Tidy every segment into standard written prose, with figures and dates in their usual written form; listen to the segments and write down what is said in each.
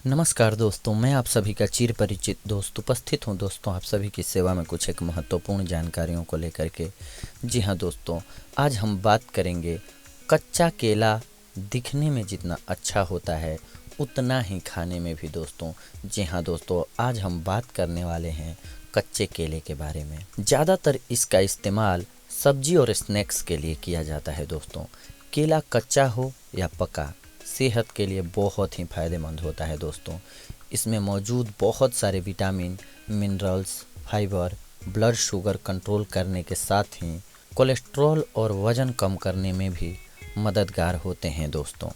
नमस्कार दोस्तों, मैं आप सभी का चिर परिचित दोस्त उपस्थित हूं दोस्तों आप सभी की सेवा में कुछ एक महत्वपूर्ण जानकारियों को लेकर के। जी हां दोस्तों, आज हम बात करेंगे कच्चा केला दिखने में जितना अच्छा होता है उतना ही खाने में भी दोस्तों। जी हां दोस्तों, आज हम बात करने वाले हैं कच्चे केले के बारे में। ज़्यादातर इसका इस्तेमाल सब्जी और स्नैक्स के लिए किया जाता है दोस्तों। केला कच्चा हो या पका, सेहत के लिए बहुत ही फ़ायदेमंद होता है दोस्तों। इसमें मौजूद बहुत सारे vitamin, minerals, fibre blood sugar control करने के साथ ही कोलेस्ट्रॉल और वज़न कम करने में भी मददगार होते हैं दोस्तों।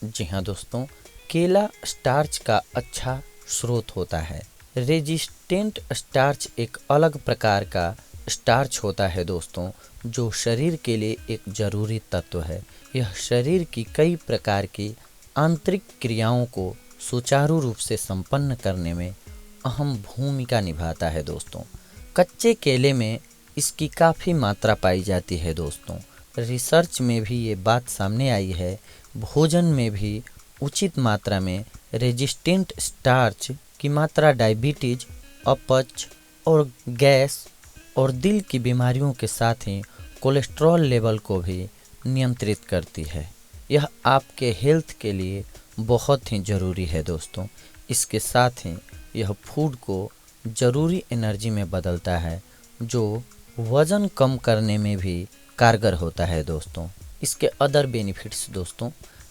जी हाँ दोस्तों, केला स्टार्च का अच्छा स्रोत होता है। रेजिस्टेंट स्टार्च एक अलग प्रकार का स्टार्च होता है दोस्तों, जो शरीर के लिए एक ज़रूरी तत्व है। यह शरीर की कई प्रकार की आंतरिक क्रियाओं को सुचारू रूप से संपन्न करने में अहम भूमिका निभाता है दोस्तों। कच्चे केले में इसकी काफ़ी मात्रा पाई जाती है दोस्तों। रिसर्च में भी ये बात सामने आई है। भोजन में भी उचित मात्रा में रेजिस्टेंट स्टार्च की मात्रा डायबिटीज, अपच और गैस और दिल की बीमारियों के साथ ही कोलेस्ट्रॉल लेवल को भी नियंत्रित करती है। यह आपके हेल्थ के लिए बहुत ही ज़रूरी है दोस्तों। इसके साथ ही यह फूड को ज़रूरी एनर्जी में बदलता है, जो वज़न कम करने में भी कारगर होता है दोस्तों। इसके अदर बेनिफिट्स दोस्तों,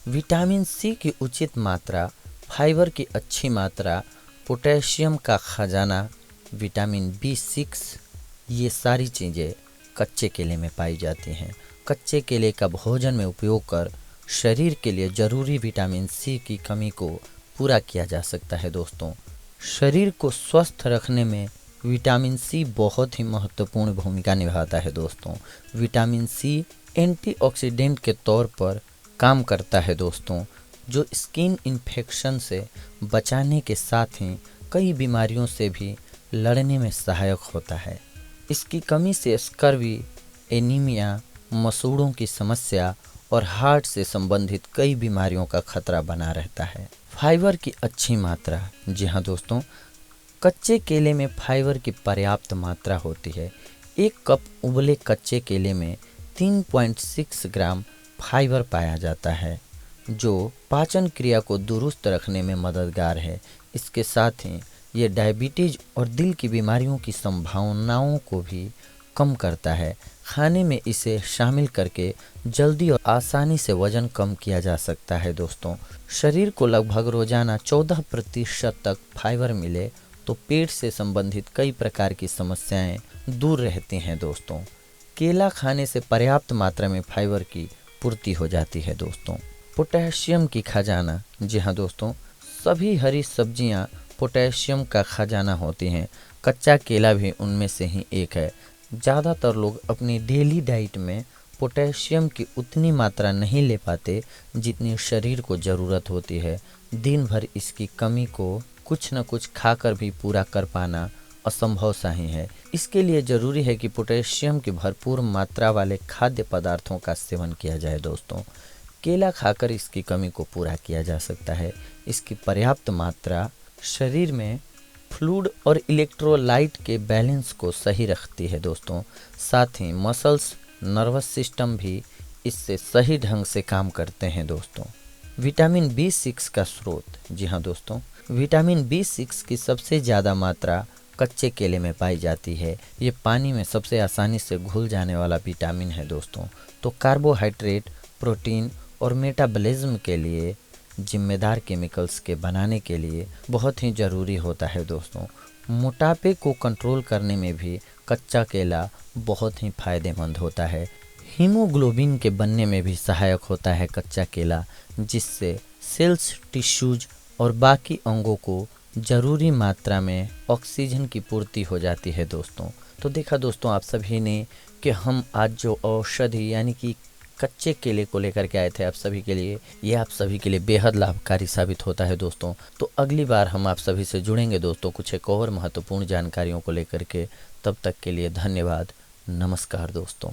विटामिन सी की उचित मात्रा, फाइबर की अच्छी मात्रा, पोटेशियम का खजाना, विटामिन B6, ये सारी चीज़ें कच्चे केले में पाई जाती हैं। कच्चे केले का भोजन में उपयोग कर शरीर के लिए ज़रूरी विटामिन सी की कमी को पूरा किया जा सकता है दोस्तों। शरीर को स्वस्थ रखने में विटामिन सी बहुत ही महत्वपूर्ण भूमिका निभाता है दोस्तों। विटामिन सी एंटीऑक्सीडेंट के तौर पर काम करता है दोस्तों, जो स्किन इन्फेक्शन से बचाने के साथ ही कई बीमारियों से भी लड़ने में सहायक होता है। इसकी कमी से स्कर्वी, एनीमिया, मसूड़ों की समस्या और हार्ट से संबंधित कई बीमारियों का खतरा बना रहता है। फाइबर की अच्छी मात्रा, जी हाँ दोस्तों, कच्चे केले में फाइबर की पर्याप्त मात्रा होती है। एक कप उबले कच्चे केले में 3.6 ग्राम फाइबर पाया जाता है, जो पाचन क्रिया को दुरुस्त रखने में मददगार है। इसके साथ ही ये डायबिटीज और दिल की बीमारियों की संभावनाओं को भी कम करता है। खाने में इसे शामिल करके जल्दी और आसानी से वज़न कम किया जा सकता है दोस्तों। शरीर को लगभग रोजाना 14% तक फाइबर मिले तो पेट से संबंधित कई प्रकार की समस्याएं दूर रहती हैं दोस्तों। केला खाने से पर्याप्त मात्रा में फाइबर की पूर्ति हो जाती है दोस्तों। पोटेशियम की खजाना, जी हाँ दोस्तों, सभी हरी सब्जियां पोटेशियम का खजाना होती हैं। कच्चा केला भी उनमें से ही एक है। ज़्यादातर लोग अपनी डेली डाइट में पोटेशियम की उतनी मात्रा नहीं ले पाते जितनी शरीर को ज़रूरत होती है। दिन भर इसकी कमी को कुछ न कुछ खाकर भी पूरा कर पाना असंभव सा ही है। इसके लिए ज़रूरी है कि पोटेशियम की भरपूर मात्रा वाले खाद्य पदार्थों का सेवन किया जाए दोस्तों। केला खाकर इसकी कमी को पूरा किया जा सकता है। इसकी पर्याप्त मात्रा शरीर में फ्लूइड और इलेक्ट्रोलाइट के बैलेंस को सही रखती है दोस्तों। साथ ही मसल्स, नर्वस सिस्टम भी इससे सही ढंग से काम करते हैं दोस्तों। विटामिन B6 का स्रोत, जी हाँ दोस्तों, विटामिन B6 की सबसे ज़्यादा मात्रा कच्चे केले में पाई जाती है। ये पानी में सबसे आसानी से घुल जाने वाला विटामिन है दोस्तों। तो कार्बोहाइड्रेट, प्रोटीन और मेटाबॉलिज्म के लिए जिम्मेदार केमिकल्स के बनाने के लिए बहुत ही ज़रूरी होता है दोस्तों। मोटापे को कंट्रोल करने में भी कच्चा केला बहुत ही फ़ायदेमंद होता है। हीमोग्लोबिन के बनने में भी सहायक होता है कच्चा केला, जिससे सेल्स, टिश्यूज और बाकी अंगों को ज़रूरी मात्रा में ऑक्सीजन की पूर्ति हो जाती है दोस्तों। तो देखा दोस्तों आप सभी ने कि हम आज जो औषधि यानी कि कच्चे केले को लेकर के आए थे आप सभी के लिए, ये आप सभी के लिए बेहद लाभकारी साबित होता है दोस्तों। तो अगली बार हम आप सभी से जुड़ेंगे दोस्तों कुछ एक और महत्वपूर्ण जानकारियों को लेकर के। तब तक के लिए धन्यवाद। नमस्कार दोस्तों।